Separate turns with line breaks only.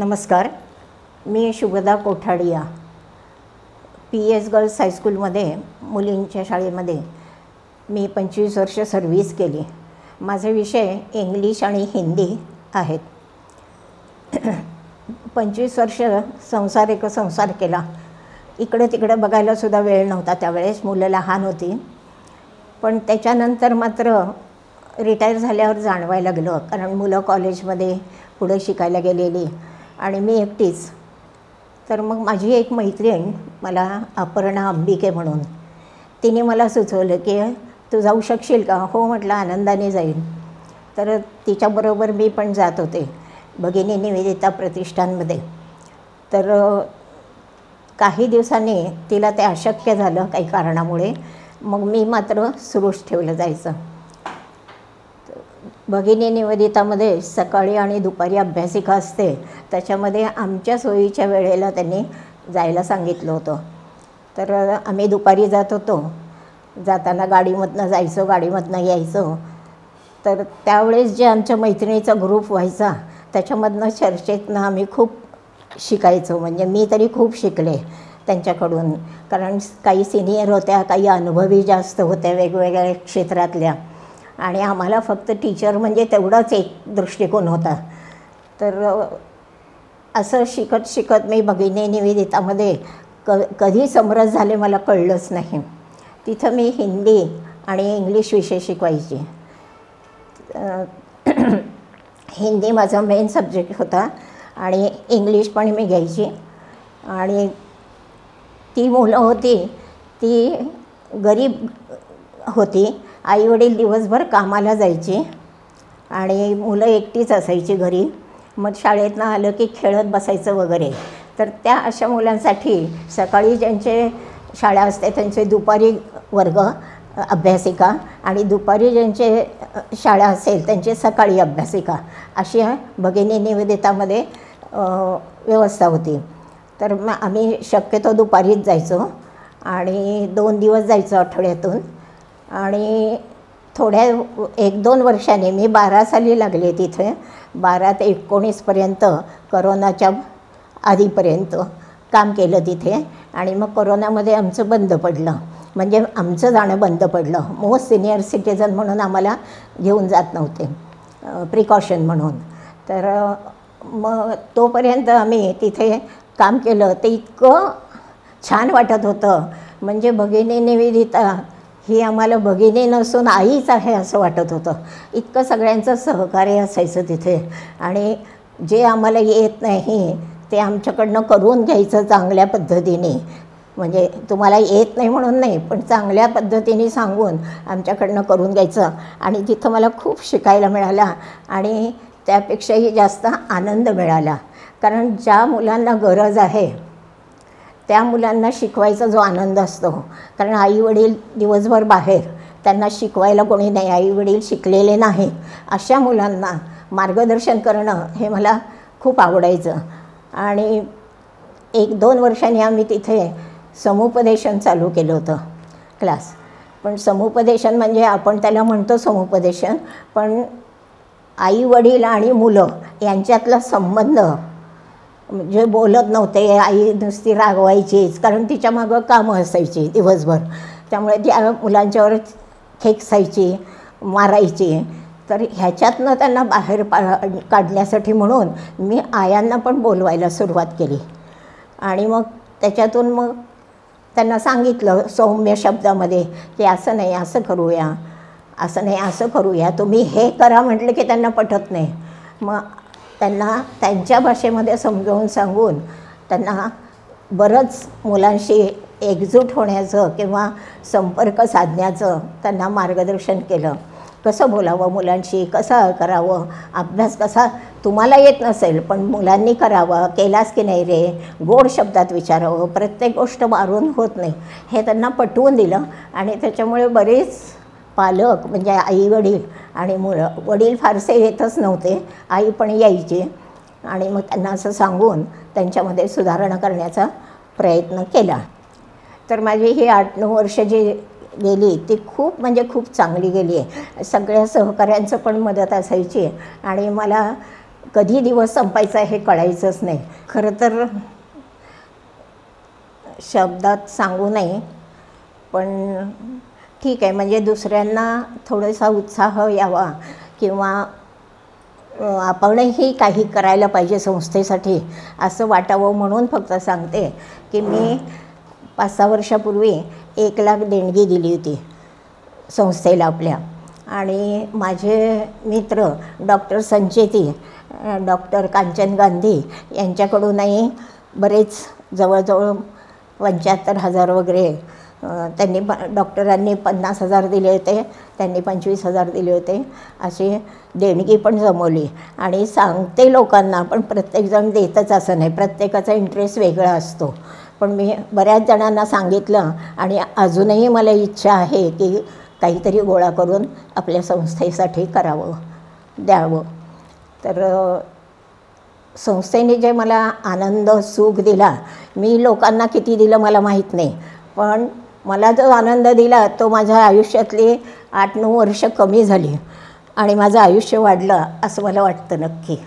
नमस्कार. मी Shubhada कोठाडिया PS girls हायस्कूलमध्ये मुलींच्या शाळेमध्ये मी 25 वर्ष सर्व्हिस केली. माझे विषय इंग्लिश आणि हिंदी आहेत. 25 वर्ष संसार केला. इकडे तिकडे बघायलासुद्धा वेळ नव्हता. त्यावेळेस मुलं लहान होती. पण त्याच्यानंतर मात्र रिटायर झाल्यावर जाणवायला लागलं, कारण मुलं कॉलेजमध्ये पुढे शिकायला गेलेली आणि मी एकटीच. तर मग माझी एक मैत्रीण, मला अपर्णा अंबिके म्हणून, तिने मला सुचवलं की तू जाऊ शकशील का? हो म्हटलं, आनंदाने जाईन. तर तिच्याबरोबर मी पण जात होते भगिनी निवेदिता प्रतिष्ठानमध्ये. तर काही दिवसांनी तिला ते अशक्य झालं काही कारणामुळे. मग मी मात्र सुरूच ठेवलं जायचं. भगिनी निवेदितामध्ये सकाळी आणि दुपारी अभ्यासिका असते. त्याच्यामध्ये आमच्या सोयीच्या वेळेला त्यांनी जायला सांगितलं होतं. तर आम्ही दुपारी जात होतो. जाताना गाडीमधनं जायचो, गाडीमधनं यायचो. तर त्यावेळेस जे आमच्या मैत्रिणीचा ग्रुप व्हायचा त्याच्यामधनं चर्चेतनं आम्ही खूप शिकायचो. म्हणजे मी तरी खूप शिकले त्यांच्याकडून, कारण काही सिनियर होत्या, काही अनुभवी जास्त होत्या वेगवेगळ्या क्षेत्रातल्या, आणि आम्हाला फक्त टीचर म्हणजे तेवढाच एक दृष्टिकोन होता. तर असं शिकत शिकत मी भगिनी निवेदितामध्ये कधी समरस झाले मला कळलंच नाही. तिथं मी हिंदी आणि इंग्लिश विषय शिकवायची. हिंदी माझा मेन सब्जेक्ट होता आणि इंग्लिश पण मी घ्यायची. आणि ती मुलं होती ती गरीब होती. आईवडील दिवसभर कामाला जायचे आणि मुलं एकटीच असायची घरी. मग शाळेतनं आलं की खेळत बसायचं वगैरे. तर त्या अशा मुलांसाठी सकाळी ज्यांचे शाळा असते त्यांचे दुपारी वर्ग अभ्यासिका, आणि दुपारी ज्यांचे शाळा असेल त्यांचे सकाळी अभ्यासिका, अशी भगिनी निवेदितामध्ये व्यवस्था होती. तर मग आम्ही शक्यतो दुपारीच जायचो आणि 2 दिवस जायचो आठवड्यातून. आणि थोड्या 1-2 वर्षांनी, मी 12 साली लागले तिथे, 12 ते 19पर्यंत, करोनाच्या आधीपर्यंत काम केलं तिथे. आणि मग कोरोनामध्ये आमचं बंद पडलं, म्हणजे आमचं जाणं बंद पडलं. मोस्ट सिनियर सिटिझन म्हणून आम्हाला घेऊन जात नव्हते, प्रिकॉशन म्हणून. तर मग तोपर्यंत आम्ही तिथे काम केलं. ते इतकं छान वाटत होतं. म्हणजे भगिनी निवेदिता ही आम्हाला भगिनी नसून आईच आहे असं वाटत होतं. इतकं सगळ्यांचं सहकार्य असायचं तिथे. आणि जे आम्हाला येत नाही ते आमच्याकडनं करून घ्यायचं चांगल्या पद्धतीने. म्हणजे तुम्हाला येत नाही म्हणून नाही, पण चांगल्या पद्धतीने सांगून आमच्याकडनं करून घ्यायचं. आणि तिथं मला खूप शिकायला मिळाला आणि त्यापेक्षाही जास्त आनंद मिळाला. कारण ज्या मुलांना गरज आहे त्या मुलांना शिकवायचा जो आनंद असतो, कारण आईवडील दिवसभर बाहेर, त्यांना शिकवायला कोणी नाही, आईवडील शिकलेले नाही, अशा मुलांना मार्गदर्शन करणं हे मला खूप आवडायचं. आणि 1-2 वर्षांनी आम्ही तिथे समुपदेशन चालू केलं होतं, क्लास. पण समुपदेशन म्हणजे आपण त्याला म्हणतो समुपदेशन, पण आईवडील आणि मुलं यांच्यातला संबंध, म्हणजे बोलत नव्हते, आई नुसती रागवायचीच, कारण तिच्या मागं कामं असायची दिवसभर. त्यामुळे त्या मुलांच्यावर खेकसायची, मारायची. तर ह्याच्यातनं त्यांना बाहेर काढण्यासाठी म्हणून मी आयांना पण बोलवायला सुरुवात केली. आणि मग त्याच्यातून मग त्यांना सांगितलं सौम्य शब्दामध्ये की असं नाही असं करूया, असं नाही असं करूया, तुम्ही हे करा म्हटलं की त्यांना पटत नाही. मग त्यांना त्यांच्या भाषेमध्ये समजावून सांगून त्यांना बरंच मुलांशी एकजूट होण्याचं किंवा संपर्क साधण्याचं त्यांना मार्गदर्शन केलं. कसं बोलावं मुलांशी, कसं करावं, अभ्यास कसा तुम्हाला येत नसेल पण मुलांनी करावा, केलास की नाही रे, गोड शब्दात विचारावं, प्रत्येक गोष्ट मारून होत नाही, हे त्यांना पटवून दिलं. आणि त्याच्यामुळे बरेच पालक, म्हणजे आईवडील आणि मुलं, वडील फारसे येतच नव्हते, आई पण यायची, आणि मग त्यांना असं सांगून त्यांच्यामध्ये सुधारणा करण्याचा प्रयत्न केला. तर माझी ही 8-9 वर्ष जी गेली ती खूप म्हणजे खूप चांगली गेली आहे. सगळ्या सहकाऱ्यांचं पण मदत असायची आणि मला कधी दिवस संपायचा हे कळायचंच नाही. खरं तर शब्दात सांगू नये, पण ठीक आहे, म्हणजे दुसऱ्यांना थोडासा उत्साह यावा किंवा आपणही काही करायला पाहिजे संस्थेसाठी असं वाटावं म्हणून फक्त सांगते की मी 5-6 वर्षापूर्वी 1 लाख देणगी दिली होती संस्थेला आपल्या. आणि माझे मित्र डॉक्टर संचेती, डॉक्टर कांचन गांधी यांच्याकडूनही बरेच जवळजवळ 75,000 वगैरे त्यांनी डॉक्टरांनी 50,000 दिले होते, त्यांनी 25,000 दिले होते. अशी देणगी पण जमवली. आणि सांगते लोकांना, पण प्रत्येकजण देतच असं नाही, प्रत्येकाचा इंटरेस्ट वेगळा असतो. पण मी बऱ्याच जणांना सांगितलं आणि अजूनही मला इच्छा आहे की काहीतरी गोळा करून आपल्या संस्थेसाठी करावं, द्यावं. तर संस्थेने जे मला आनंद सुख दिला, मी लोकांना किती दिलं मला माहीत नाही, पण मला जो आनंद दिला तो माझ्या आयुष्यातली 8-9 वर्ष कमी झाली आणि माझं आयुष्य वाढलं असं मला वाटतं नक्की.